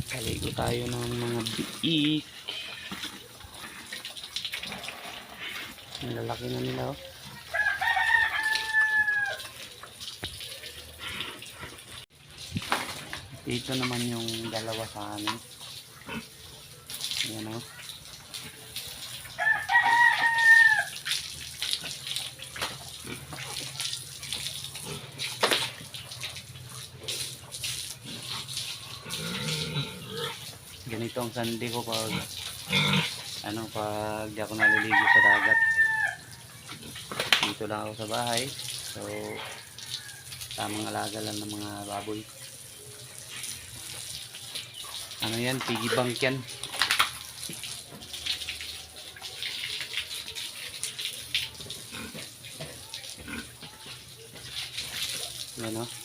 Kaligo tayo ng mga biik. Malalaki na nila oh. Ito naman yung dalawa sa amin. Ayan oh. Ganito ang Sunday ko pag pag di ako naliligo sa dagat. Dito lang ako sa bahay. So tamang alaga lang ng mga baboy. Ano yan? Piggy bank yan. Yan o.